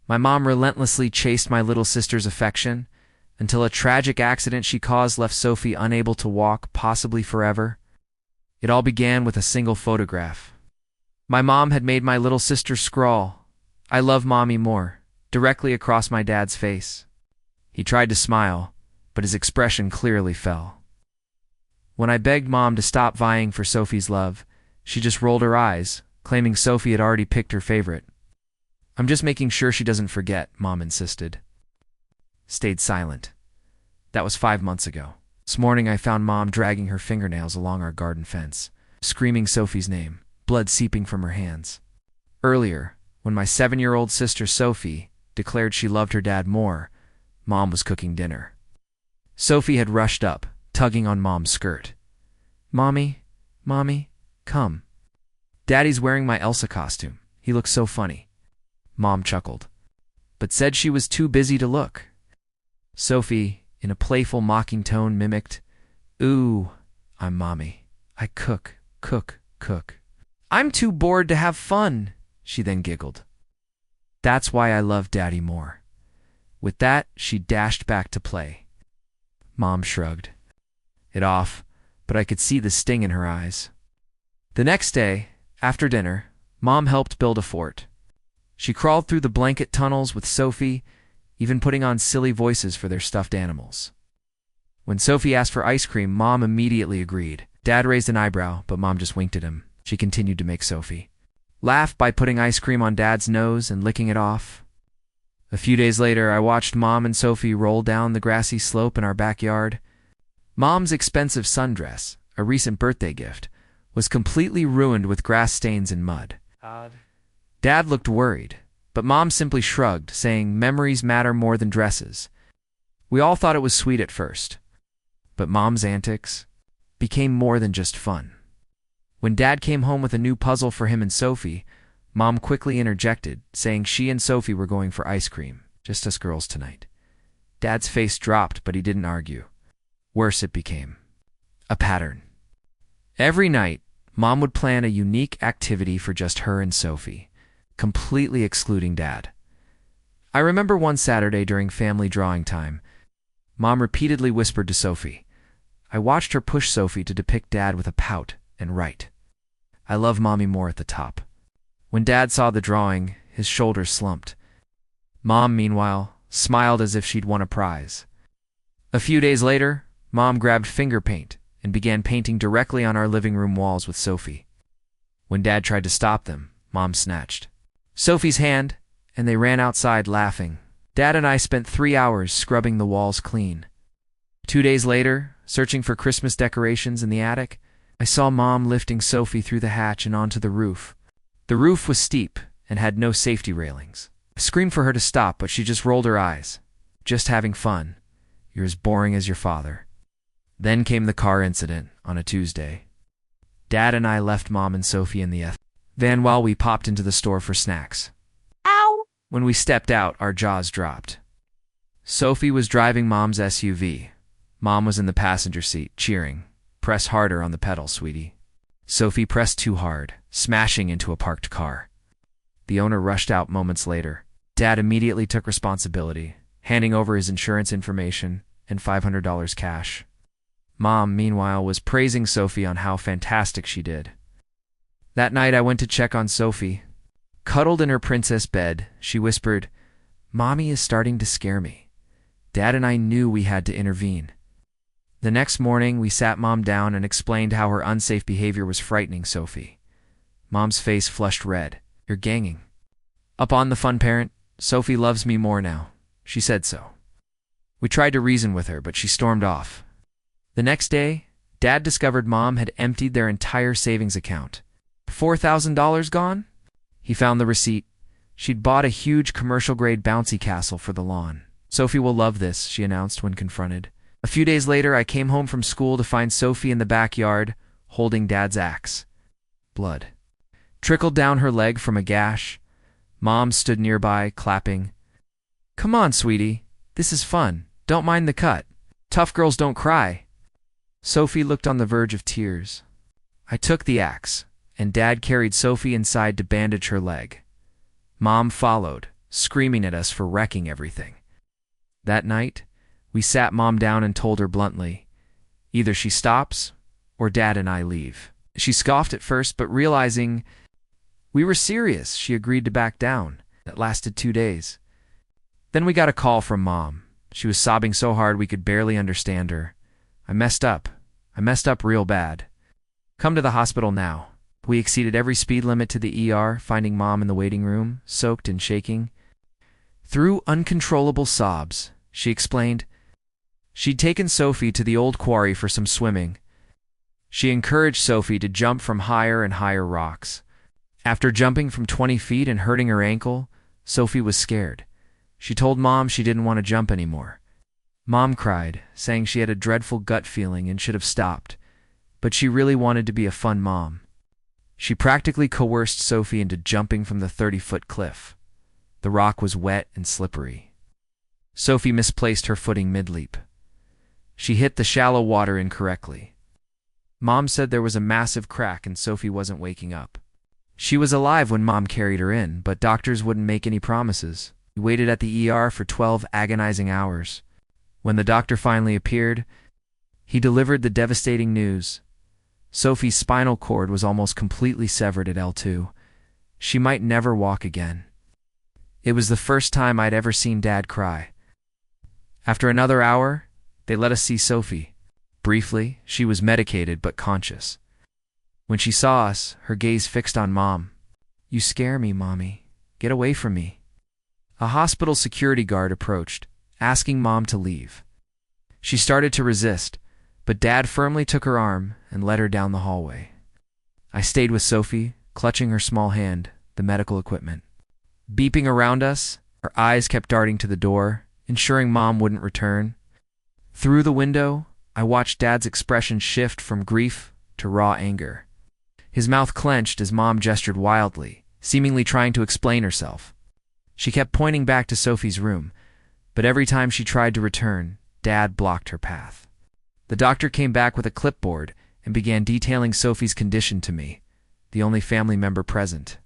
My mom relentlessly chased my little sister's affection until a tragic accident she caused left Sophie unable to walk, possibly forever. It all began with a single photograph. My mom had made my little sister scrawl, "I love mommy more," directly across my dad's face. He tried to smile, but his expression clearly fell. When I begged Mom to stop vying for Sophie's love, she just rolled her eyes, claiming Sophie had already picked her favorite. "I'm just making sure she doesn't forget," Mom insisted. Stayed silent. That was 5 months ago. This morning I found Mom dragging her fingernails along our garden fence, screaming Sophie's name, blood seeping from her hands. Earlier, when my 7-year-old sister Sophie declared she loved her dad more, Mom was cooking dinner. Sophie had rushed up, tugging on Mom's skirt. Mommy, come. Daddy's wearing my Elsa costume. He looks so funny." Mom chuckled, but said she was too busy to look. Sophie, in a playful, mocking tone, mimicked, "Ooh, I'm Mommy. I cook. I'm too bored to have fun," she then giggled. "That's why I love Daddy more." With that, she dashed back to play. Mom shrugged it off, but I could see the sting in her eyes. The next day, after dinner, Mom helped build a fort. She crawled through the blanket tunnels with Sophie, even putting on silly voices for their stuffed animals. When Sophie asked for ice cream, Mom immediately agreed. Dad raised an eyebrow, but Mom just winked at him. She continued to make Sophie laugh by putting ice cream on Dad's nose and licking it off. A few days later, I watched Mom and Sophie roll down the grassy slope in our backyard. Mom's expensive sundress, a recent birthday gift, was completely ruined with grass stains and mud. Dad looked worried, but Mom simply shrugged, saying memories matter more than dresses. We all thought it was sweet at first, but Mom's antics became more than just fun. When Dad came home with a new puzzle for him and Sophie, Mom quickly interjected, saying she and Sophie were going for ice cream, just us girls tonight. Dad's face dropped, but he didn't argue. Worse it became. A pattern. Every night, Mom would plan a unique activity for just her and Sophie, completely excluding Dad. I remember one Saturday during family drawing time, Mom repeatedly whispered to Sophie. I watched her push Sophie to depict Dad with a pout and write, "I love Mommy more" at the top. When Dad saw the drawing, his shoulders slumped. Mom, meanwhile, smiled as if she'd won a prize. A few days later, Mom grabbed finger paint and began painting directly on our living room walls with Sophie. When Dad tried to stop them, Mom snatched Sophie's hand, and they ran outside laughing. Dad and I spent 3 hours scrubbing the walls clean. 2 days later, searching for Christmas decorations in the attic, I saw Mom lifting Sophie through the hatch and onto the roof. The roof was steep and had no safety railings. I screamed for her to stop, but she just rolled her eyes. "Just having fun. You're as boring as your father." Then came the car incident on a Tuesday. Dad and I left Mom and Sophie in the van while we popped into the store for snacks. Ow! When we stepped out, our jaws dropped. Sophie was driving Mom's SUV. Mom was in the passenger seat, cheering. "Press harder on the pedal, sweetie." Sophie pressed too hard, smashing into a parked car. The owner rushed out moments later. Dad immediately took responsibility, handing over his insurance information and $500 cash. Mom, meanwhile, was praising Sophie on how fantastic she did. That night I went to check on Sophie. Cuddled in her princess bed, she whispered, "Mommy is starting to scare me." Dad and I knew we had to intervene. The next morning, we sat Mom down and explained how her unsafe behavior was frightening Sophie. Mom's face flushed red. "You're ganging up on the fun parent. Sophie loves me more now. She said so." We tried to reason with her, but she stormed off. The next day, Dad discovered Mom had emptied their entire savings account. $4,000 gone? He found the receipt. She'd bought a huge commercial-grade bouncy castle for the lawn. "Sophie will love this," she announced when confronted. A few days later, I came home from school to find Sophie in the backyard, holding Dad's axe. Blood trickled down her leg from a gash. Mom stood nearby, clapping. "Come on, sweetie. This is fun. Don't mind the cut. Tough girls don't cry." Sophie looked on the verge of tears. I took the axe, and Dad carried Sophie inside to bandage her leg. Mom followed, screaming at us for wrecking everything. That night, we sat Mom down and told her bluntly, either she stops or Dad and I leave. She scoffed at first, but realizing we were serious, she agreed to back down. That lasted 2 days. Then we got a call from Mom. She was sobbing so hard we could barely understand her. I messed up real bad. Come to the hospital now. We exceeded every speed limit to the ER, finding Mom in the waiting room, soaked and shaking. Through uncontrollable sobs, she explained, she'd taken Sophie to the old quarry for some swimming. She encouraged Sophie to jump from higher and higher rocks. After jumping from 20 feet and hurting her ankle, Sophie was scared. She told Mom she didn't want to jump anymore. Mom cried, saying she had a dreadful gut feeling and should have stopped, but she really wanted to be a fun mom. She practically coerced Sophie into jumping from the 30-foot cliff. The rock was wet and slippery. Sophie misplaced her footing mid-leap. She hit the shallow water incorrectly. Mom said there was a massive crack and Sophie wasn't waking up. She was alive when Mom carried her in, but doctors wouldn't make any promises. We waited at the ER for 12 agonizing hours. When the doctor finally appeared, he delivered the devastating news. Sophie's spinal cord was almost completely severed at L2. She might never walk again. It was the first time I'd ever seen Dad cry. After another hour, they let us see Sophie. Briefly, she was medicated but conscious. When she saw us, her gaze fixed on Mom. "You scare me, Mommy. Get away from me." A hospital security guard approached, asking Mom to leave. She started to resist, but Dad firmly took her arm and led her down the hallway. I stayed with Sophie, clutching her small hand, the medical equipment. Beeping around us, her eyes kept darting to the door, ensuring Mom wouldn't return. Through the window, I watched Dad's expression shift from grief to raw anger. His mouth clenched as Mom gestured wildly, seemingly trying to explain herself. She kept pointing back to Sophie's room, but every time she tried to return, Dad blocked her path. The doctor came back with a clipboard and began detailing Sophie's condition to me, the only family member present.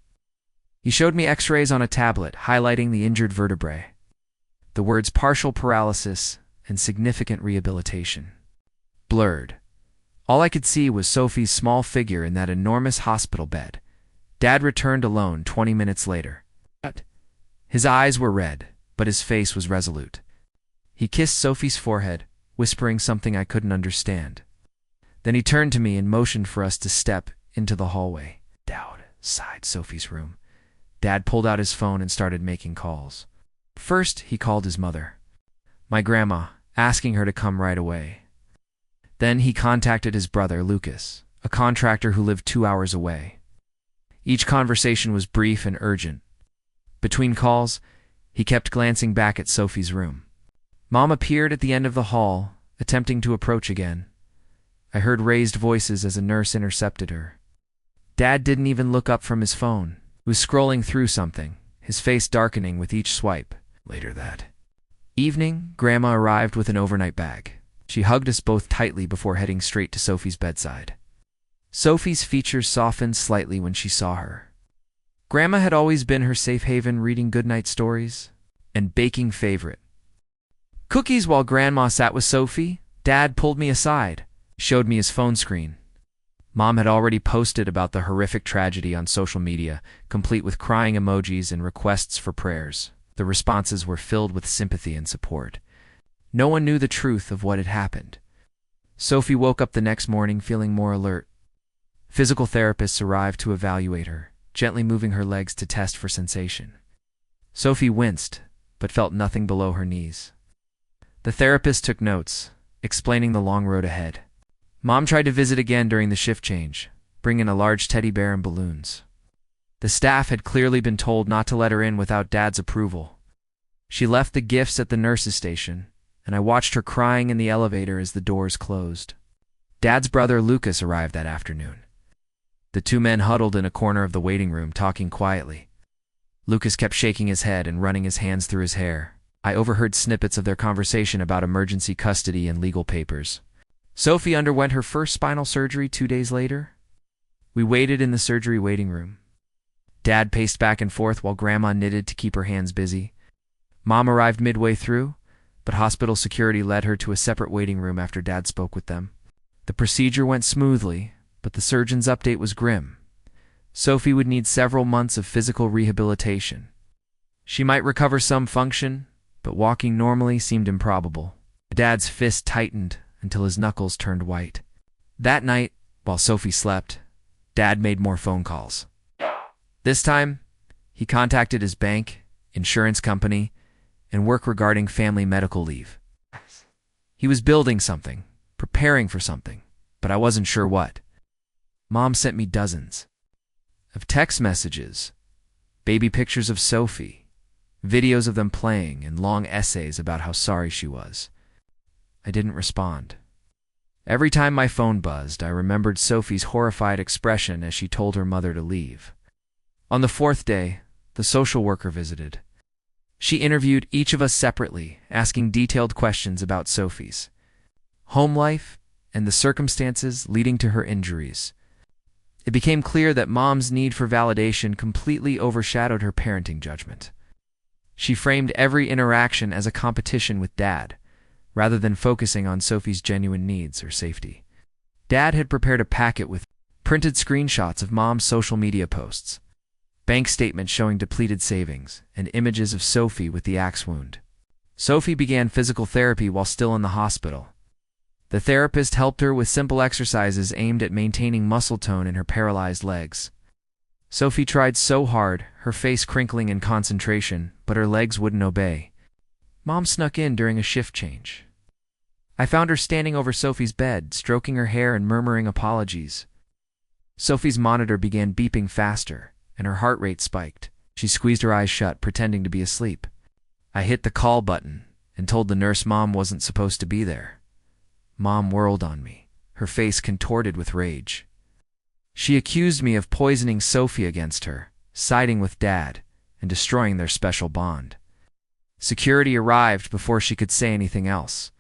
He showed me x-rays on a tablet highlighting the injured vertebrae. The words partial paralysis and significant rehabilitation. Blurred. All I could see was Sophie's small figure in that enormous hospital bed. Dad returned alone 20 minutes later. His eyes were red, but his face was resolute. He kissed Sophie's forehead, whispering something I couldn't understand. Then he turned to me and motioned for us to step into the hallway. Outside Sophie's room, Dad pulled out his phone and started making calls. First, he called his mother, my grandma, asking her to come right away. Then he contacted his brother, Lucas, a contractor who lived 2 hours away. Each conversation was brief and urgent. Between calls, he kept glancing back at Sophie's room. Mom appeared at the end of the hall, attempting to approach again. I heard raised voices as a nurse intercepted her. Dad didn't even look up from his phone. He was scrolling through something, his face darkening with each swipe. Later that evening, Grandma arrived with an overnight bag. She hugged us both tightly before heading straight to Sophie's bedside. Sophie's features softened slightly when she saw her. Grandma had always been her safe haven, reading goodnight stories and baking favorite cookies. While Grandma sat with Sophie, Dad pulled me aside, showed me his phone screen. Mom had already posted about the horrific tragedy on social media, complete with crying emojis and requests for prayers. The responses were filled with sympathy and support. No one knew the truth of what had happened. Sophie woke up the next morning feeling more alert. Physical therapists arrived to evaluate her, gently moving her legs to test for sensation. Sophie winced, but felt nothing below her knees. The therapist took notes, explaining the long road ahead. Mom tried to visit again during the shift change, bringing a large teddy bear and balloons. The staff had clearly been told not to let her in without Dad's approval. She left the gifts at the nurse's station, and I watched her crying in the elevator as the doors closed. Dad's brother Lucas arrived that afternoon. The two men huddled in a corner of the waiting room, talking quietly. Lucas kept shaking his head and running his hands through his hair. I overheard snippets of their conversation about emergency custody and legal papers. Sophie underwent her first spinal surgery 2 days later. We waited in the surgery waiting room. Dad paced back and forth while Grandma knitted to keep her hands busy. Mom arrived midway through, but hospital security led her to a separate waiting room after Dad spoke with them. The procedure went smoothly, but the surgeon's update was grim. Sophie would need several months of physical rehabilitation. She might recover some function, but walking normally seemed improbable. Dad's fist tightened until his knuckles turned white. That night, while Sophie slept, Dad made more phone calls. This time, he contacted his bank, insurance company, and work regarding family medical leave. He was building something, preparing for something, but I wasn't sure what. Mom sent me dozens of text messages, baby pictures of Sophie, videos of them playing, and long essays about how sorry she was. I didn't respond. Every time my phone buzzed, I remembered Sophie's horrified expression as she told her mother to leave. On the fourth day, the social worker visited. She interviewed each of us separately, asking detailed questions about Sophie's home life and the circumstances leading to her injuries. It became clear that Mom's need for validation completely overshadowed her parenting judgment. She framed every interaction as a competition with Dad, rather than focusing on Sophie's genuine needs or safety. Dad had prepared a packet with printed screenshots of Mom's social media posts, bank statements showing depleted savings, and images of Sophie with the axe wound. Sophie began physical therapy while still in the hospital. The therapist helped her with simple exercises aimed at maintaining muscle tone in her paralyzed legs. Sophie tried so hard, her face crinkling in concentration, but her legs wouldn't obey. Mom snuck in during a shift change. I found her standing over Sophie's bed, stroking her hair and murmuring apologies. Sophie's monitor began beeping faster, and her heart rate spiked. She squeezed her eyes shut, pretending to be asleep. I hit the call button and told the nurse Mom wasn't supposed to be there. Mom whirled on me, her face contorted with rage. She accused me of poisoning Sophie against her, siding with Dad, and destroying their special bond. Security arrived before she could say anything else.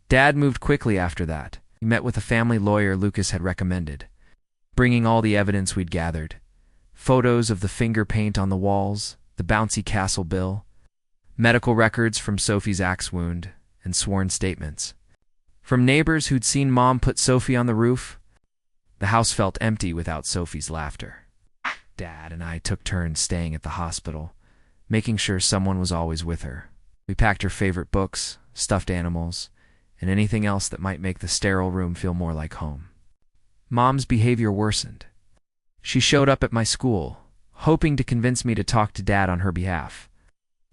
Dad moved quickly after that. He met with a family lawyer Lucas had recommended, bringing all the evidence we'd gathered. Photos of the finger paint on the walls, the bouncy castle bill, medical records from Sophie's axe wound, and sworn statements from neighbors who'd seen Mom put Sophie on the roof. The house felt empty without Sophie's laughter. Dad and I took turns staying at the hospital, making sure someone was always with her. We packed her favorite books, stuffed animals, and anything else that might make the sterile room feel more like home. Mom's behavior worsened. She showed up at my school, hoping to convince me to talk to Dad on her behalf.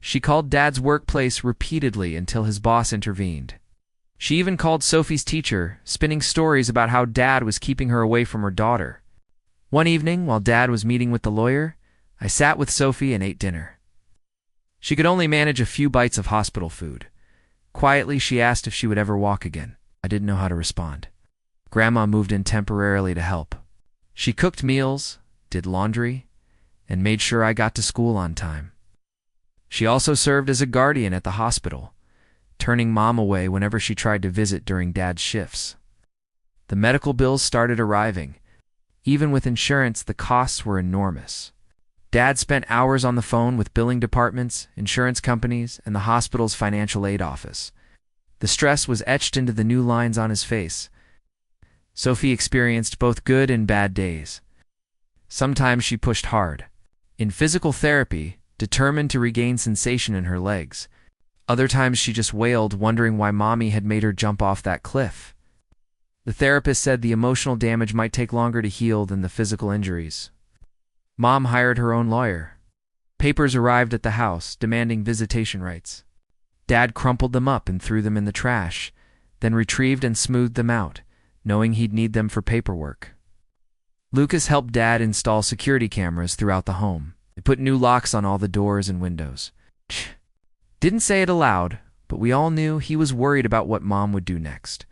She called Dad's workplace repeatedly until his boss intervened. She even called Sophie's teacher, spinning stories about how Dad was keeping her away from her daughter. One evening, while Dad was meeting with the lawyer, I sat with Sophie and ate dinner. She could only manage a few bites of hospital food. Quietly, she asked if she would ever walk again. I didn't know how to respond. Grandma moved in temporarily to help. She cooked meals, did laundry, and made sure I got to school on time. She also served as a guardian at the hospital, turning Mom away whenever she tried to visit during Dad's shifts. The medical bills started arriving. Even with insurance, the costs were enormous. Dad spent hours on the phone with billing departments, insurance companies, and the hospital's financial aid office. The stress was etched into the new lines on his face. Sophie experienced both good and bad days. Sometimes she pushed hard, in physical therapy, determined to regain sensation in her legs. Other times she just wailed, wondering why Mommy had made her jump off that cliff. The therapist said the emotional damage might take longer to heal than the physical injuries. Mom hired her own lawyer. Papers arrived at the house, demanding visitation rights. Dad crumpled them up and threw them in the trash, then retrieved and smoothed them out, knowing he'd need them for paperwork. Lucas helped Dad install security cameras throughout the home. They put new locks on all the doors and windows. Didn't say it aloud, but we all knew he was worried about what Mom would do next.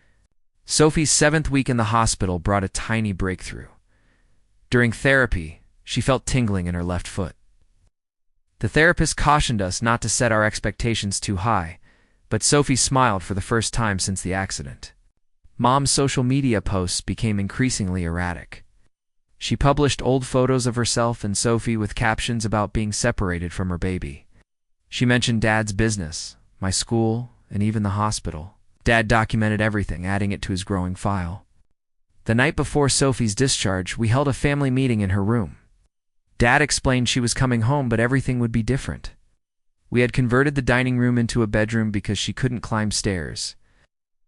Sophie's 7th week in the hospital brought a tiny breakthrough. During therapy, she felt tingling in her left foot. The therapist cautioned us not to set our expectations too high, but Sophie smiled for the first time since the accident. Mom's social media posts became increasingly erratic. She published old photos of herself and Sophie with captions about being separated from her baby. She mentioned Dad's business, my school, and even the hospital. Dad documented everything, adding it to his growing file. The night before Sophie's discharge, we held a family meeting in her room. Dad explained she was coming home, but everything would be different. We had converted the dining room into a bedroom because she couldn't climb stairs.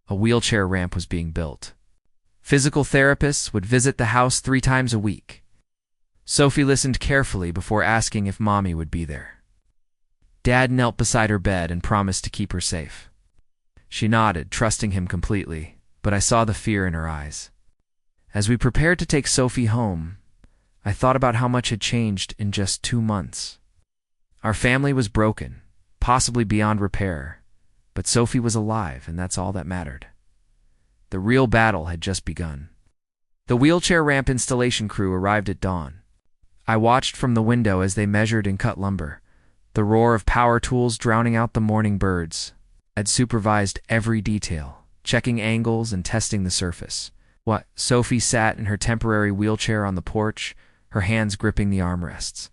A wheelchair ramp was being built. Physical therapists would visit the house 3 times a week. Sophie listened carefully before asking if Mommy would be there. Dad knelt beside her bed and promised to keep her safe. She nodded, trusting him completely, but I saw the fear in her eyes. As we prepared to take Sophie home, I thought about how much had changed in just 2 months. Our family was broken, possibly beyond repair, but Sophie was alive, and that's all that mattered. The real battle had just begun. The wheelchair ramp installation crew arrived at dawn. I watched from the window as they measured and cut lumber, the roar of power tools drowning out the morning birds. I'd supervised every detail, checking angles and testing the surface. Sophie sat in her temporary wheelchair on the porch, her hands gripping the armrests.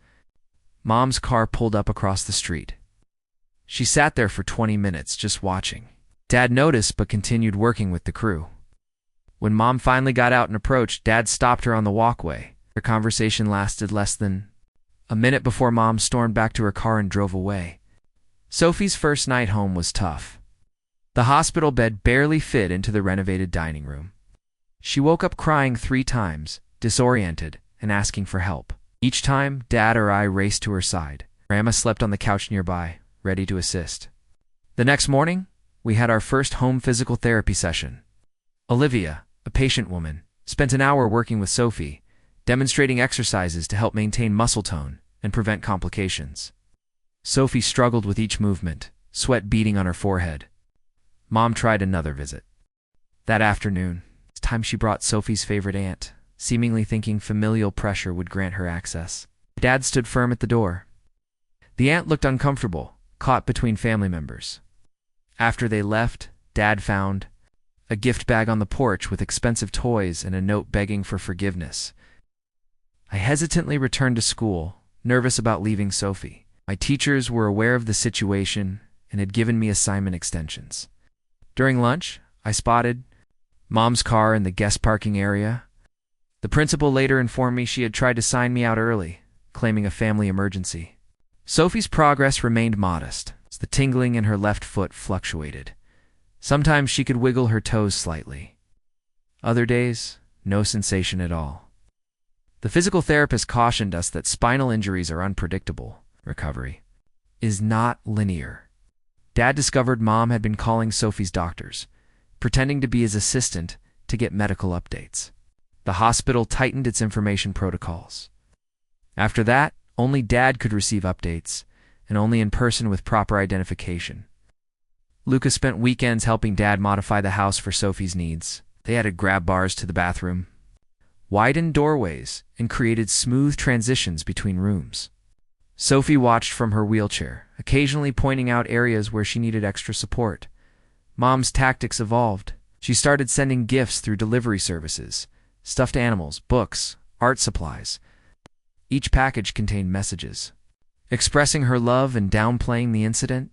Mom's car pulled up across the street. She sat there for 20 minutes, just watching. Dad noticed but continued working with the crew. When Mom finally got out and approached, Dad stopped her on the walkway. Their conversation lasted less than a minute before Mom stormed back to her car and drove away. Sophie's first night home was tough. The hospital bed barely fit into the renovated dining room. She woke up crying 3 times, disoriented, and asking for help. Each time, Dad or I raced to her side. Grandma slept on the couch nearby, ready to assist. The next morning, we had our first home physical therapy session. Olivia, a patient woman, spent an hour working with Sophie, demonstrating exercises to help maintain muscle tone and prevent complications. Sophie struggled with each movement, sweat beading on her forehead. Mom tried another visit. That afternoon, it's time she brought Sophie's favorite aunt, seemingly thinking familial pressure would grant her access. Dad stood firm at the door. The aunt looked uncomfortable, caught between family members. After they left, Dad found a gift bag on the porch with expensive toys and a note begging for forgiveness. I hesitantly returned to school, nervous about leaving Sophie. My teachers were aware of the situation and had given me assignment extensions. During lunch, I spotted Mom's car in the guest parking area. The principal later informed me she had tried to sign me out early, claiming a family emergency. Sophie's progress remained modest. The tingling in her left foot fluctuated. Sometimes she could wiggle her toes slightly. Other days, no sensation at all. The physical therapist cautioned us that spinal injuries are unpredictable. Recovery is not linear. Dad discovered Mom had been calling Sophie's doctors, pretending to be his assistant to get medical updates. The hospital tightened its information protocols. After that, only Dad could receive updates, and only in person with proper identification. Lucas spent weekends helping Dad modify the house for Sophie's needs. They added grab bars to the bathroom, widened doorways, and created smooth transitions between rooms. Sophie watched from her wheelchair, occasionally pointing out areas where she needed extra support. Mom's tactics evolved. She started sending gifts through delivery services, stuffed animals, books, art supplies. Each package contained messages expressing her love and downplaying the incident.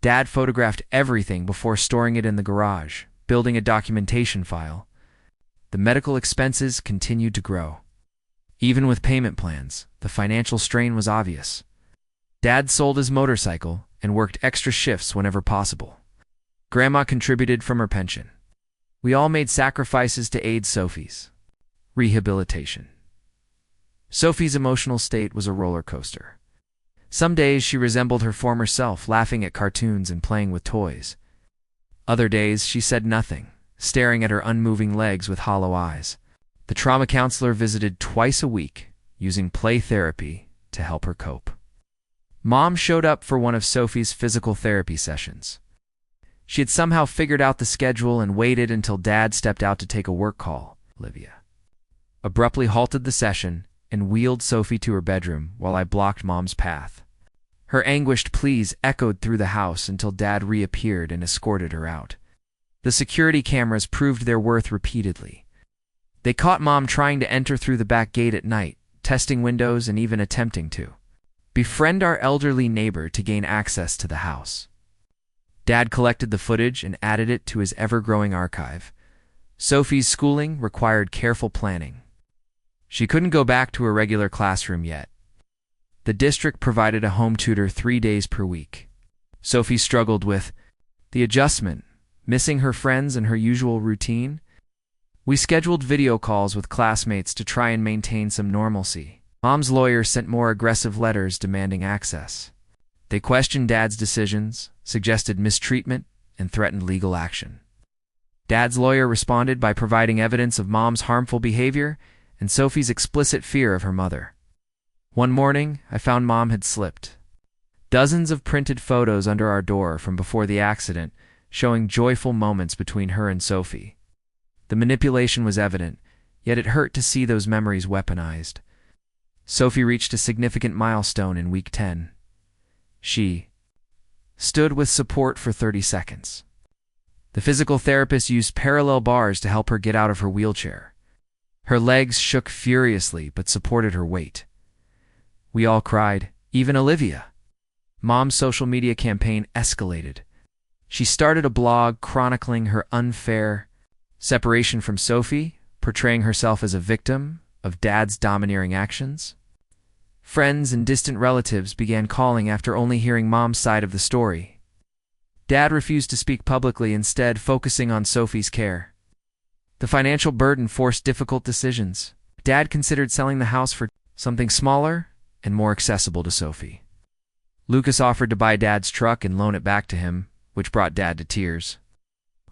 Dad photographed everything before storing it in the garage, building a documentation file. The medical expenses continued to grow. Even with payment plans, the financial strain was obvious. Dad sold his motorcycle and worked extra shifts whenever possible. Grandma contributed from her pension. We all made sacrifices to aid Sophie's rehabilitation. Sophie's emotional state was a roller coaster. Some days she resembled her former self, laughing at cartoons and playing with toys. Other days she said nothing, staring at her unmoving legs with hollow eyes. The trauma counselor visited twice a week, using play therapy to help her cope. Mom showed up for one of Sophie's physical therapy sessions. She had somehow figured out the schedule and waited until Dad stepped out to take a work call. Olivia abruptly halted the session and wheeled Sophie to her bedroom while I blocked Mom's path. Her anguished pleas echoed through the house until Dad reappeared and escorted her out. The security cameras proved their worth repeatedly. They caught Mom trying to enter through the back gate at night, testing windows and even attempting to befriend our elderly neighbor to gain access to the house. Dad collected the footage and added it to his ever-growing archive. Sophie's schooling required careful planning. She couldn't go back to her regular classroom yet. The district provided a home tutor 3 days per week. Sophie struggled with the adjustment, missing her friends and her usual routine. We scheduled video calls with classmates to try and maintain some normalcy. Mom's lawyer sent more aggressive letters demanding access. They questioned Dad's decisions, suggested mistreatment, and threatened legal action. Dad's lawyer responded by providing evidence of Mom's harmful behavior and Sophie's explicit fear of her mother. One morning, I found Mom had slipped. Dozens of printed photos under our door from before the accident, showing joyful moments between her and Sophie. The manipulation was evident, yet it hurt to see those memories weaponized. Sophie reached a significant milestone in week 10. She stood with support for 30 seconds. The physical therapist used parallel bars to help her get out of her wheelchair. Her legs shook furiously but supported her weight. We all cried, even Olivia. Mom's social media campaign escalated. She started a blog chronicling her unfair separation from Sophie, portraying herself as a victim of Dad's domineering actions. Friends and distant relatives began calling after only hearing Mom's side of the story. Dad refused to speak publicly, instead focusing on Sophie's care. The financial burden forced difficult decisions. Dad considered selling the house for something smaller and more accessible to Sophie. Lucas offered to buy Dad's truck and loan it back to him, which brought Dad to tears.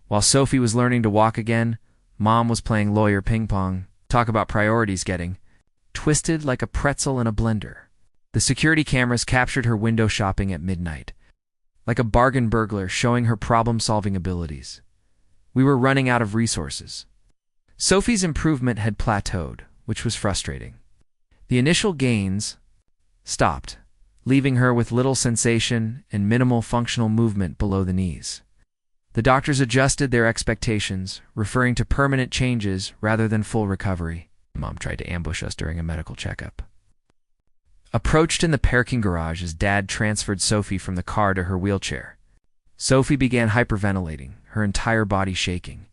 While Sophie was learning to walk again, Mom was playing lawyer ping pong. Talk about priorities getting twisted like a pretzel in a blender. The security cameras captured her window shopping at midnight, like a bargain burglar showing her problem-solving abilities. We were running out of resources. Sophie's improvement had plateaued, which was frustrating. The initial gains stopped, leaving her with little sensation and minimal functional movement below the knees. The doctors adjusted their expectations, referring to permanent changes rather than full recovery. Mom tried to ambush us during a medical checkup. Approached in the parking garage as Dad transferred Sophie from the car to her wheelchair. Sophie began hyperventilating, her entire body shaking.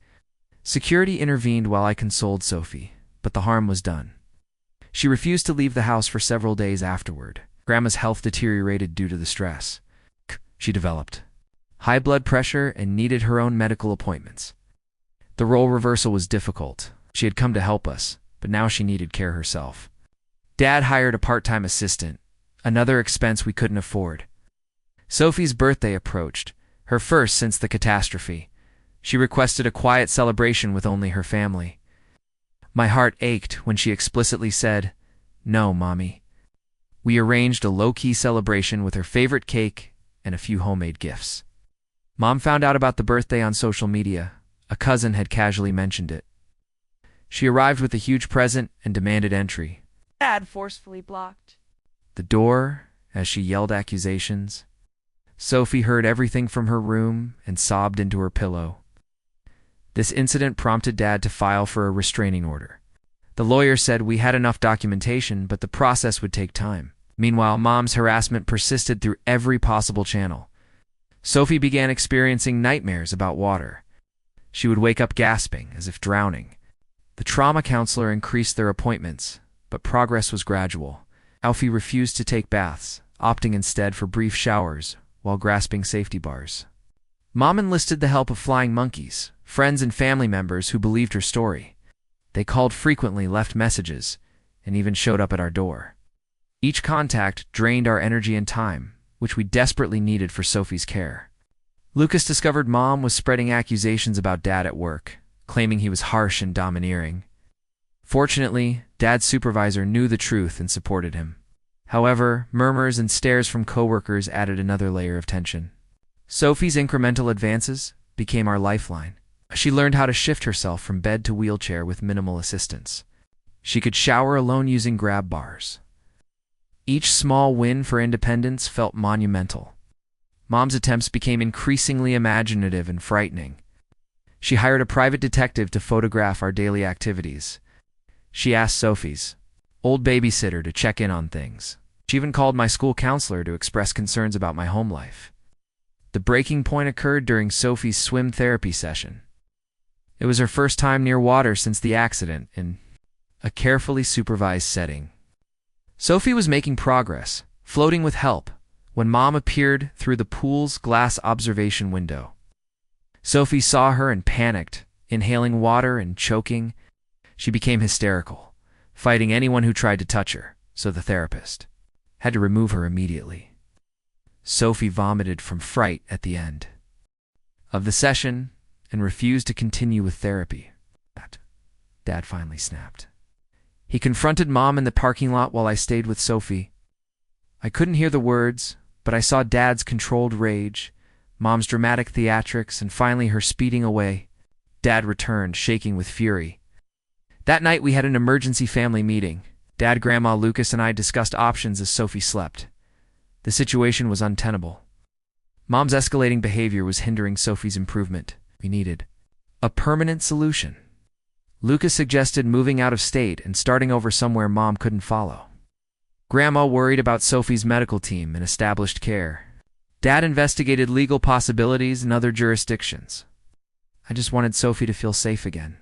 Security intervened while I consoled Sophie, but the harm was done. She refused to leave the house for several days afterward. Grandma's health deteriorated due to the stress. She developed high blood pressure and needed her own medical appointments. The role reversal was difficult. She had come to help us, but now she needed care herself. Dad hired a part-time assistant, another expense we couldn't afford. Sophie's birthday approached, her first since the catastrophe. She requested a quiet celebration with only her family. My heart ached when she explicitly said, "No, Mommy." We arranged a low-key celebration with her favorite cake and a few homemade gifts. Mom found out about the birthday on social media. A cousin had casually mentioned it. She arrived with a huge present and demanded entry. Dad forcefully blocked the door as she yelled accusations. Sophie heard everything from her room and sobbed into her pillow. This incident prompted Dad to file for a restraining order. The lawyer said we had enough documentation, but the process would take time. Meanwhile, Mom's harassment persisted through every possible channel. Sophie began experiencing nightmares about water. She would wake up gasping, as if drowning. The trauma counselor increased their appointments, but progress was gradual. Alfie refused to take baths, opting instead for brief showers while grasping safety bars. Mom enlisted the help of flying monkeys, friends and family members who believed her story. They called frequently, left messages, and even showed up at our door. Each contact drained our energy and time, which we desperately needed for Sophie's care. Lucas discovered Mom was spreading accusations about Dad at work, claiming he was harsh and domineering. Fortunately, Dad's supervisor knew the truth and supported him. However, murmurs and stares from coworkers added another layer of tension. Sophie's incremental advances became our lifeline. She learned how to shift herself from bed to wheelchair with minimal assistance. She could shower alone using grab bars. Each small win for independence felt monumental. Mom's attempts became increasingly imaginative and frightening. She hired a private detective to photograph our daily activities, She asked Sophie's old babysitter to check in on things. She even called my school counselor to express concerns about my home life. The breaking point occurred during Sophie's swim therapy session. It was her first time near water since the accident in a carefully supervised setting. Sophie was making progress, floating with help, when Mom appeared through the pool's glass observation window. Sophie saw her and panicked, inhaling water and choking. She became hysterical, fighting anyone who tried to touch her, so the therapist had to remove her immediately. Sophie vomited from fright at the end of the session and refused to continue with therapy. Dad finally snapped. He confronted Mom in the parking lot while I stayed with Sophie. I couldn't hear the words, but I saw Dad's controlled rage, Mom's dramatic theatrics, and finally her speeding away. Dad returned, shaking with fury. That night we had an emergency family meeting. Dad, Grandma, Lucas, and I discussed options as Sophie slept. The situation was untenable. Mom's escalating behavior was hindering Sophie's improvement. We needed a permanent solution. Lucas suggested moving out of state and starting over somewhere Mom couldn't follow. Grandma worried about Sophie's medical team and established care. Dad investigated legal possibilities in other jurisdictions. I just wanted Sophie to feel safe again.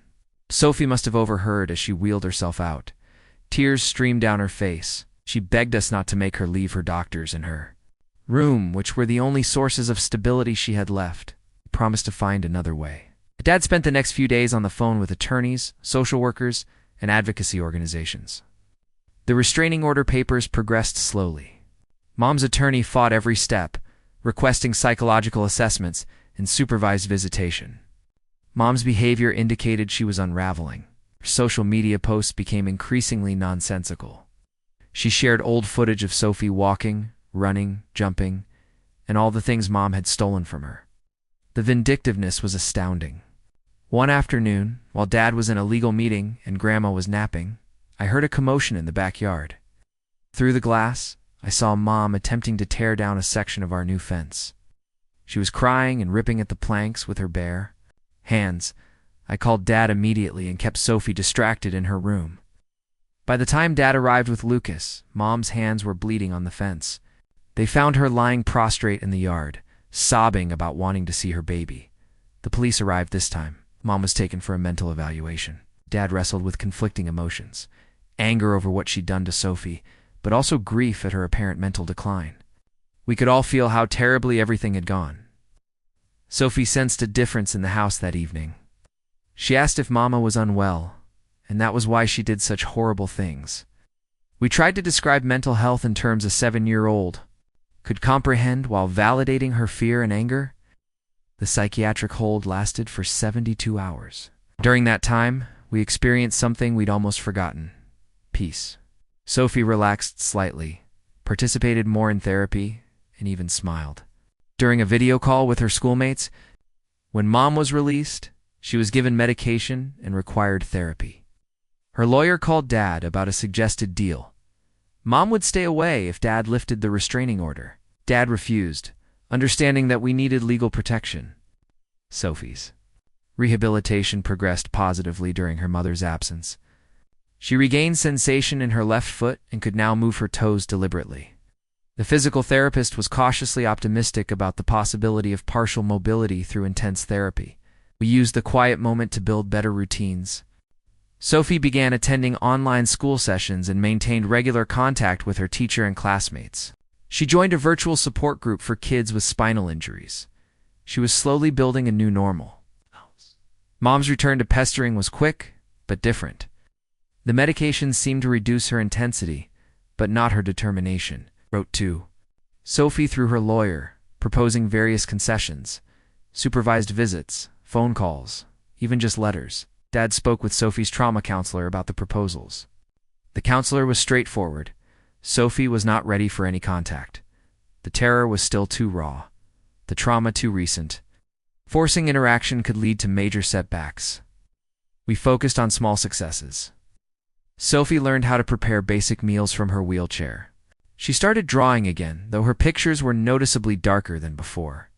Sophie must have overheard as she wheeled herself out. Tears streamed down her face. She begged us not to make her leave her doctors and her room, which were the only sources of stability she had left. We promised to find another way. Dad spent the next few days on the phone with attorneys, social workers, and advocacy organizations. The restraining order papers progressed slowly. Mom's attorney fought every step, requesting psychological assessments and supervised visitation. Mom's behavior indicated she was unraveling. Her social media posts became increasingly nonsensical. She shared old footage of Sophie walking, running, jumping, and all the things Mom had stolen from her. The vindictiveness was astounding. One afternoon, while Dad was in a legal meeting and Grandma was napping, I heard a commotion in the backyard. Through the glass, I saw Mom attempting to tear down a section of our new fence. She was crying and ripping at the planks with her bare hands. I called Dad immediately and kept Sophie distracted in her room. By the time Dad arrived with Lucas, Mom's hands were bleeding on the fence. They found her lying prostrate in the yard, sobbing about wanting to see her baby. The police arrived this time. Mom was taken for a mental evaluation. Dad wrestled with conflicting emotions, anger over what she'd done to Sophie, but also grief at her apparent mental decline. We could all feel how terribly everything had gone. Sophie sensed a difference in the house that evening. She asked if Mama was unwell, and that was why she did such horrible things. We tried to describe mental health in terms a 7-year-old could comprehend while validating her fear and anger. The psychiatric hold lasted for 72 hours. During that time, we experienced something we'd almost forgotten: peace. Sophie relaxed slightly, participated more in therapy, and even smiled. During a video call with her schoolmates, when Mom was released, she was given medication and required therapy. Her lawyer called Dad about a suggested deal. Mom would stay away if Dad lifted the restraining order. Dad refused, understanding that we needed legal protection. Sophie's rehabilitation progressed positively during her mother's absence. She regained sensation in her left foot and could now move her toes deliberately. The physical therapist was cautiously optimistic about the possibility of partial mobility through intense therapy. We used the quiet moment to build better routines. Sophie began attending online school sessions and maintained regular contact with her teacher and classmates. She joined a virtual support group for kids with spinal injuries. She was slowly building a new normal. Mom's return to pestering was quick, but different. The medications seemed to reduce her intensity, but not her determination. Wrote to Sophie through her lawyer, proposing various concessions, supervised visits, phone calls, even just letters. Dad spoke with Sophie's trauma counselor about the proposals. The counselor was straightforward. Sophie was not ready for any contact. The terror was still too raw, the trauma too recent. Forcing interaction could lead to major setbacks. We focused on small successes. Sophie learned how to prepare basic meals from her wheelchair. She started drawing again, though her pictures were noticeably darker than before.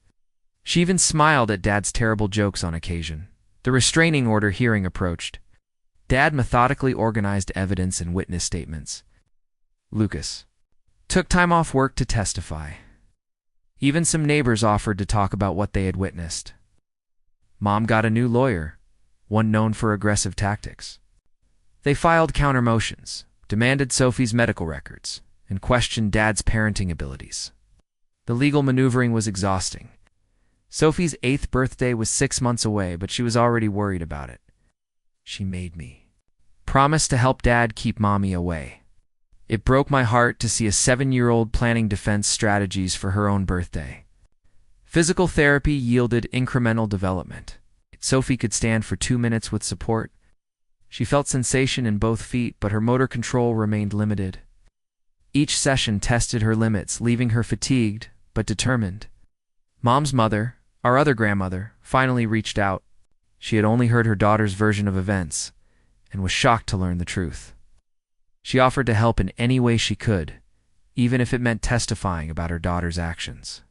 She even smiled at Dad's terrible jokes on occasion. The restraining order hearing approached. Dad methodically organized evidence and witness statements. Lucas took time off work to testify. Even some neighbors offered to talk about what they had witnessed. Mom got a new lawyer, one known for aggressive tactics. They filed counter motions, demanded Sophie's medical records, and questioned Dad's parenting abilities. The legal maneuvering was exhausting. Sophie's 8th birthday was 6 months away, but she was already worried about it. She made me promise to help Dad keep Mommy away. It broke my heart to see a 7-year-old planning defense strategies for her own birthday. Physical therapy yielded incremental development. Sophie could stand for 2 minutes with support. She felt sensation in both feet, but her motor control remained limited. Each session tested her limits, leaving her fatigued but determined. Mom's mother, our other grandmother, finally reached out. She had only heard her daughter's version of events and was shocked to learn the truth. She offered to help in any way she could, even if it meant testifying about her daughter's actions.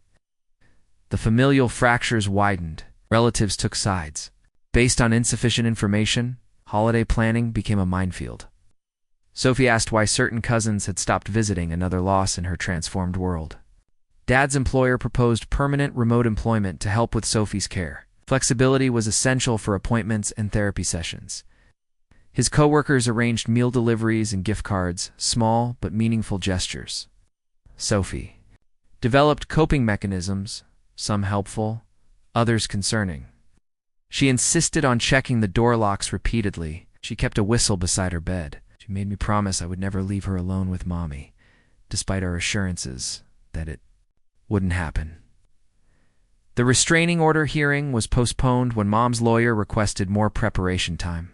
The familial fractures widened. Relatives took sides. Based on insufficient information, holiday planning became a minefield. Sophie asked why certain cousins had stopped visiting, another loss in her transformed world. Dad's employer proposed permanent remote employment to help with Sophie's care. Flexibility was essential for appointments and therapy sessions. His coworkers arranged meal deliveries and gift cards, small but meaningful gestures. Sophie developed coping mechanisms, some helpful, others concerning. She insisted on checking the door locks repeatedly. She kept a whistle beside her bed. She made me promise I would never leave her alone with Mommy, despite our assurances that it wouldn't happen. The restraining order hearing was postponed when Mom's lawyer requested more preparation time.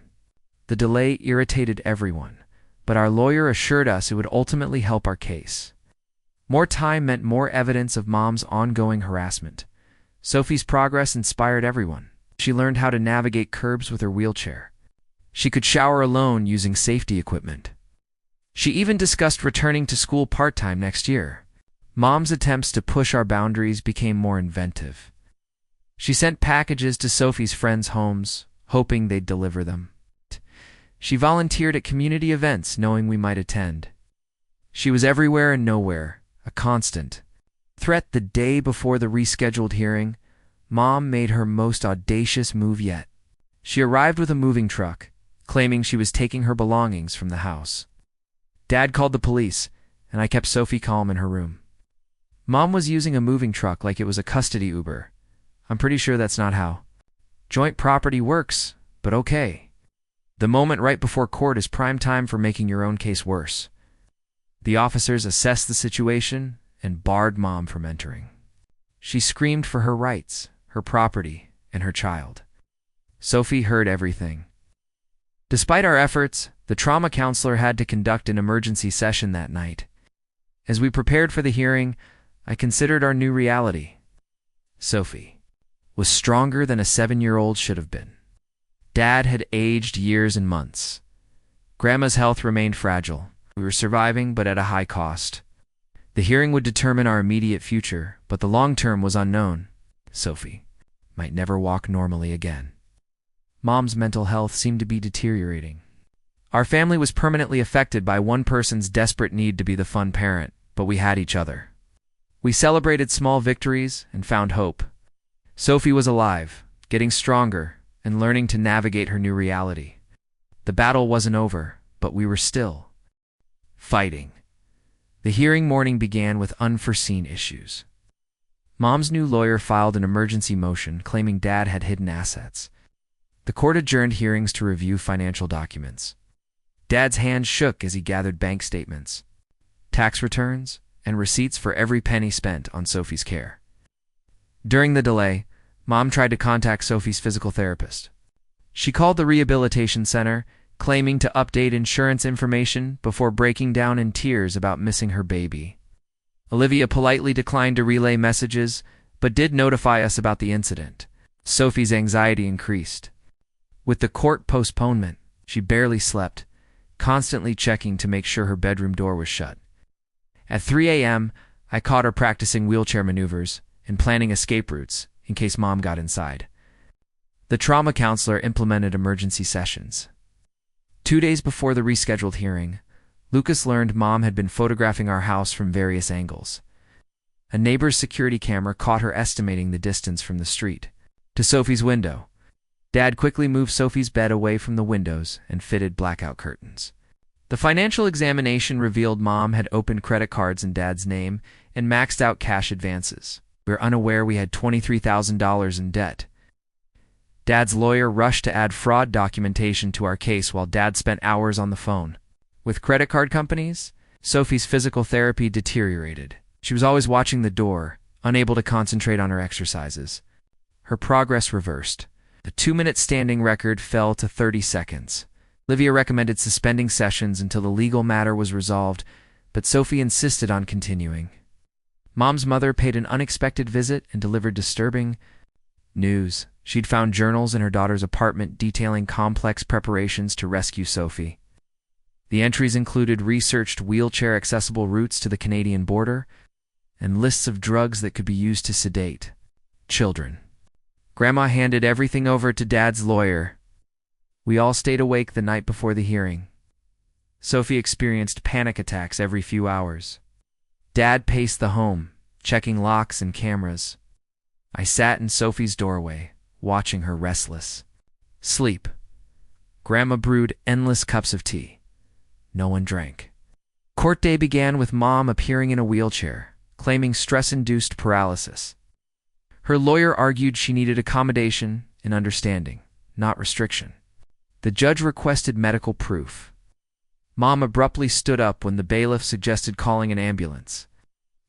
The delay irritated everyone, but our lawyer assured us it would ultimately help our case. More time meant more evidence of Mom's ongoing harassment. Sophie's progress inspired everyone. She learned how to navigate curbs with her wheelchair. She could shower alone using safety equipment. She even discussed returning to school part-time next year. Mom's attempts to push our boundaries became more inventive. She sent packages to Sophie's friends' homes, hoping they'd deliver them. She volunteered at community events, knowing we might attend. She was everywhere and nowhere, a constant threat. The day before the rescheduled hearing, Mom made her most audacious move yet. She arrived with a moving truck, claiming she was taking her belongings from the house. Dad called the police, and I kept Sophie calm in her room. Mom was using a moving truck like it was a custody Uber. I'm pretty sure that's not how joint property works, but okay. The moment right before court is prime time for making your own case worse. The officers assessed the situation and barred Mom from entering. She screamed for her rights, her property, and her child. Sophie heard everything. Despite our efforts, the trauma counselor had to conduct an emergency session that night. As we prepared for the hearing, I considered our new reality. Sophie was stronger than a 7-year-old should have been. Dad had aged years and months. Grandma's health remained fragile. We were surviving, but at a high cost. The hearing would determine our immediate future, but the long term was unknown. Sophie might never walk normally again. Mom's mental health seemed to be deteriorating. Our family was permanently affected by one person's desperate need to be the fun parent, but we had each other. We celebrated small victories and found hope. Sophie was alive, getting stronger, and learning to navigate her new reality. The battle wasn't over, but we were still fighting. The hearing morning began with unforeseen issues. Mom's new lawyer filed an emergency motion claiming Dad had hidden assets. The court adjourned hearings to review financial documents. Dad's hand shook as he gathered bank statements, tax returns, and receipts for every penny spent on Sophie's care. During the delay, Mom tried to contact Sophie's physical therapist. She called the rehabilitation center, claiming to update insurance information before breaking down in tears about missing her baby. Olivia politely declined to relay messages, but did notify us about the incident. Sophie's anxiety increased. With the court postponement, she barely slept, constantly checking to make sure her bedroom door was shut. At 3 a.m., I caught her practicing wheelchair maneuvers and planning escape routes in case Mom got inside. The trauma counselor implemented emergency sessions. 2 days before the rescheduled hearing, Lucas learned Mom had been photographing our house from various angles. A neighbor's security camera caught her estimating the distance from the street to Sophie's window. Dad quickly moved Sophie's bed away from the windows and fitted blackout curtains. The financial examination revealed Mom had opened credit cards in Dad's name and maxed out cash advances. We were unaware we had $23,000 in debt. Dad's lawyer rushed to add fraud documentation to our case while Dad spent hours on the phone with credit card companies. Sophie's physical therapy deteriorated. She was always watching the door, unable to concentrate on her exercises. Her progress reversed. The 2-minute standing record fell to 30 seconds. Olivia recommended suspending sessions until the legal matter was resolved, but Sophie insisted on continuing. Mom's mother paid an unexpected visit and delivered disturbing news. She'd found journals in her daughter's apartment detailing complex preparations to rescue Sophie. The entries included researched wheelchair-accessible routes to the Canadian border and lists of drugs that could be used to sedate children. Grandma handed everything over to Dad's lawyer. We all stayed awake the night before the hearing. Sophie experienced panic attacks every few hours. Dad paced the home, checking locks and cameras. I sat in Sophie's doorway, watching her restless sleep. Grandma brewed endless cups of tea. No one drank. Court day began with Mom appearing in a wheelchair, claiming stress-induced paralysis. Her lawyer argued she needed accommodation and understanding, not restriction. The judge requested medical proof. Mom abruptly stood up when the bailiff suggested calling an ambulance.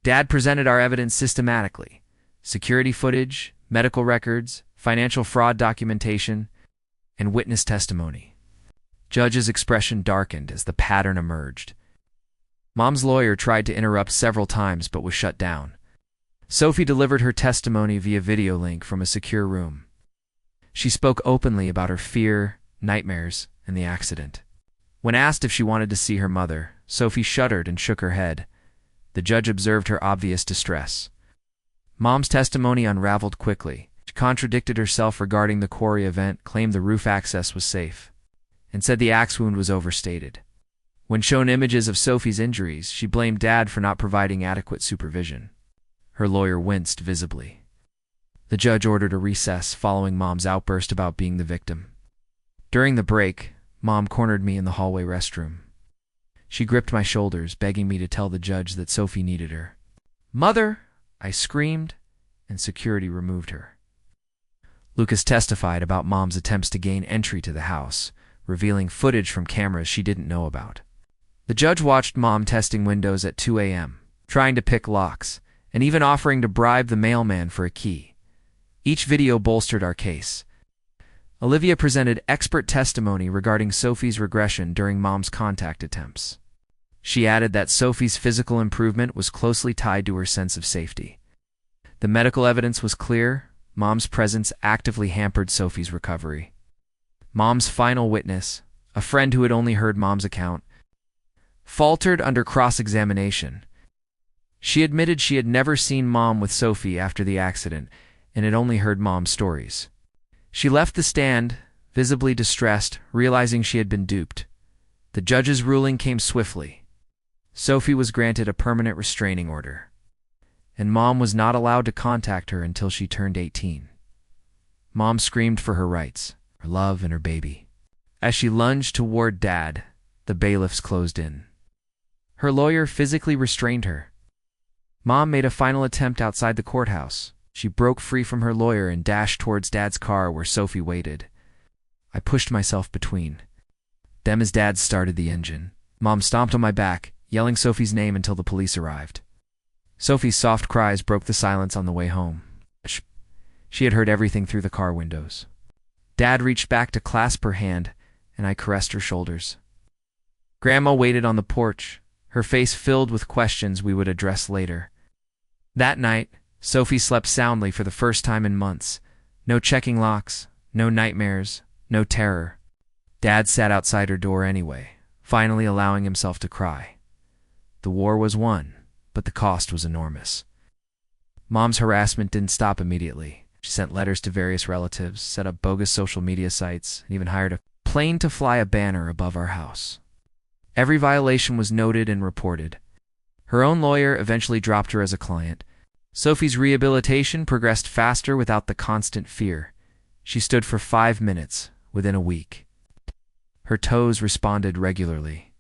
Dad presented our evidence systematically: security footage, medical records, financial fraud documentation, and witness testimony. Judge's expression darkened as the pattern emerged. Mom's lawyer tried to interrupt several times but was shut down. Sophie delivered her testimony via video link from a secure room. She spoke openly about her fear, nightmares, and the accident. When asked if she wanted to see her mother, Sophie shuddered and shook her head. The judge observed her obvious distress. Mom's testimony unraveled quickly. She contradicted herself regarding the quarry event, claimed the roof access was safe, and said the axe wound was overstated. When shown images of Sophie's injuries, she blamed Dad for not providing adequate supervision. Her lawyer winced visibly. The judge ordered a recess following Mom's outburst about being the victim. During the break, Mom cornered me in the hallway restroom. She gripped my shoulders, begging me to tell the judge that Sophie needed her. "Mother!" I screamed, and security removed her. Lucas testified about Mom's attempts to gain entry to the house, revealing footage from cameras she didn't know about. The judge watched Mom testing windows at 2 a.m., trying to pick locks, and even offering to bribe the mailman for a key. Each video bolstered our case. Olivia presented expert testimony regarding Sophie's regression during Mom's contact attempts. She added that Sophie's physical improvement was closely tied to her sense of safety. The medical evidence was clear: Mom's presence actively hampered Sophie's recovery. Mom's final witness, a friend who had only heard Mom's account, faltered under cross-examination. She admitted she had never seen Mom with Sophie after the accident and had only heard Mom's stories. She left the stand, visibly distressed, realizing she had been duped. The judge's ruling came swiftly. Sophie was granted a permanent restraining order, and Mom was not allowed to contact her until she turned 18. Mom screamed for her rights, her love, and her baby. As she lunged toward Dad, the bailiffs closed in. Her lawyer physically restrained her. Mom made a final attempt outside the courthouse. She broke free from her lawyer and dashed towards Dad's car where Sophie waited. I pushed myself between them as Dad started the engine. Mom stomped on my back, yelling Sophie's name until the police arrived. Sophie's soft cries broke the silence on the way home. She had heard everything through the car windows. Dad reached back to clasp her hand, and I caressed her shoulders. Grandma waited on the porch, her face filled with questions we would address later. That night, Sophie slept soundly for the first time in months. No checking locks, no nightmares, no terror. Dad sat outside her door anyway, finally allowing himself to cry. The war was won, but the cost was enormous. Mom's harassment didn't stop immediately. She sent letters to various relatives, set up bogus social media sites, and even hired a plane to fly a banner above our house. Every violation was noted and reported. Her own lawyer eventually dropped her as a client. Sophie's rehabilitation progressed faster without the constant fear. She stood for 5 minutes within a week. Her toes responded regularly.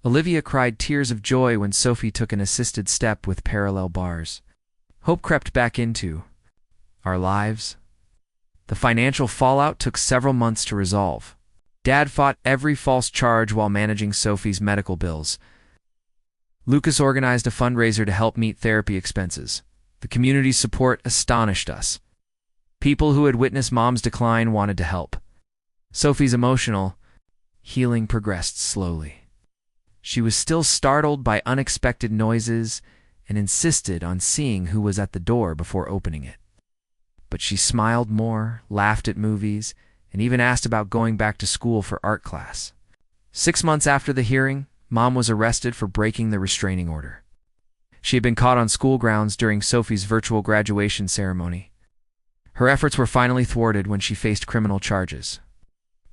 Olivia cried tears of joy when Sophie took an assisted step with parallel bars. Hope crept back into our lives. The financial fallout took several months to resolve. Dad fought every false charge while managing Sophie's medical bills. Lucas organized a fundraiser to help meet therapy expenses. The community's support astonished us. People who had witnessed Mom's decline wanted to help. Sophie's emotional healing progressed slowly. She was still startled by unexpected noises and insisted on seeing who was at the door before opening it. But she smiled more, laughed at movies, and even asked about going back to school for art class. 6 months after the hearing, Mom was arrested for breaking the restraining order. She had been caught on school grounds during Sophie's virtual graduation ceremony. Her efforts were finally thwarted when she faced criminal charges.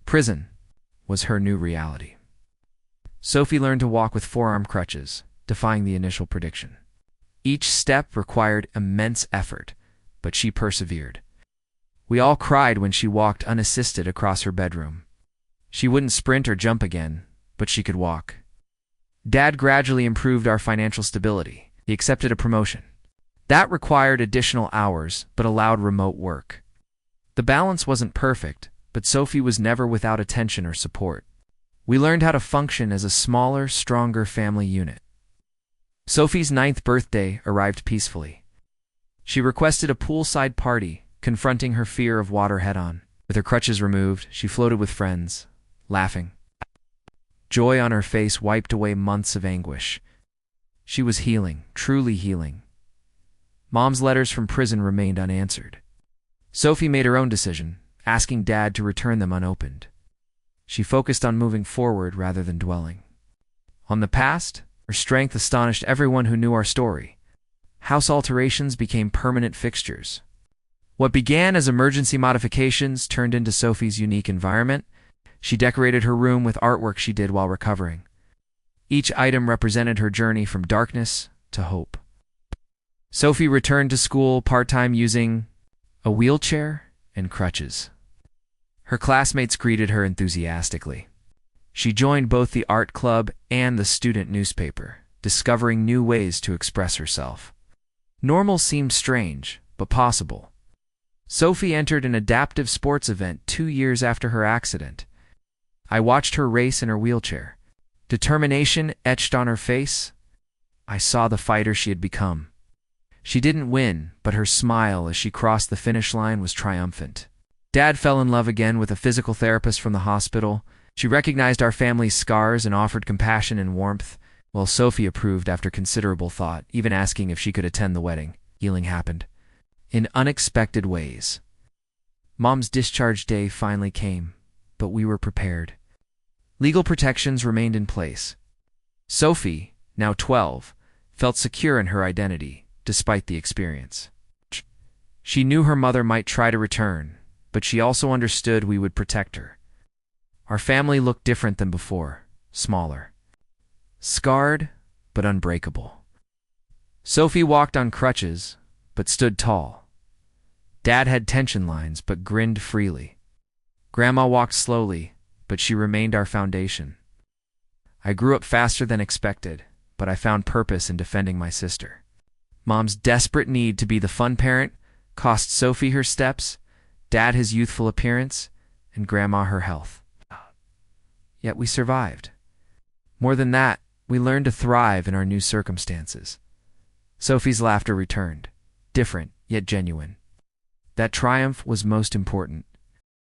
Prison was her new reality. Sophie learned to walk with forearm crutches, defying the initial prediction. Each step required immense effort, but she persevered. We all cried when she walked unassisted across her bedroom. She wouldn't sprint or jump again, but she could walk. Dad gradually improved our financial stability. He accepted a promotion. That required additional hours, but allowed remote work. The balance wasn't perfect, but Sophie was never without attention or support. We learned how to function as a smaller, stronger family unit. Sophie's 9th birthday arrived peacefully. She requested a poolside party, confronting her fear of water head-on. With her crutches removed, she floated with friends, laughing. Joy on her face wiped away months of anguish. She was healing, truly healing. Mom's letters from prison remained unanswered. Sophie made her own decision, asking Dad to return them unopened. She focused on moving forward rather than dwelling on the past. Her strength astonished everyone who knew our story. House alterations became permanent fixtures. What began as emergency modifications turned into Sophie's unique environment. She decorated her room with artwork she did while recovering. Each item represented her journey from darkness to hope. Sophie returned to school part-time using a wheelchair and crutches. Her classmates greeted her enthusiastically. She joined both the art club and the student newspaper, discovering new ways to express herself. Normal seemed strange, but possible. Sophie entered an adaptive sports event 2 years after her accident. I watched her race in her wheelchair. Determination etched on her face. I saw the fighter she had become. She didn't win, but her smile as she crossed the finish line was triumphant. Dad fell in love again with a physical therapist from the hospital. She recognized our family's scars and offered compassion and warmth, while Sophie approved after considerable thought, even asking if she could attend the wedding. Healing happened in unexpected ways. Mom's discharge day finally came, but we were prepared. Legal protections remained in place. Sophie, now 12, felt secure in her identity, despite the experience. She knew her mother might try to return, but she also understood we would protect her. Our family looked different than before, smaller. Scarred, but unbreakable. Sophie walked on crutches, but stood tall. Dad had tension lines, but grinned freely. Grandma walked slowly, but she remained our foundation. I grew up faster than expected, but I found purpose in defending my sister. Mom's desperate need to be the fun parent cost Sophie her steps, Dad his youthful appearance, and Grandma her health. Yet we survived. More than that, we learned to thrive in our new circumstances. Sophie's laughter returned, different yet genuine. That triumph was most important.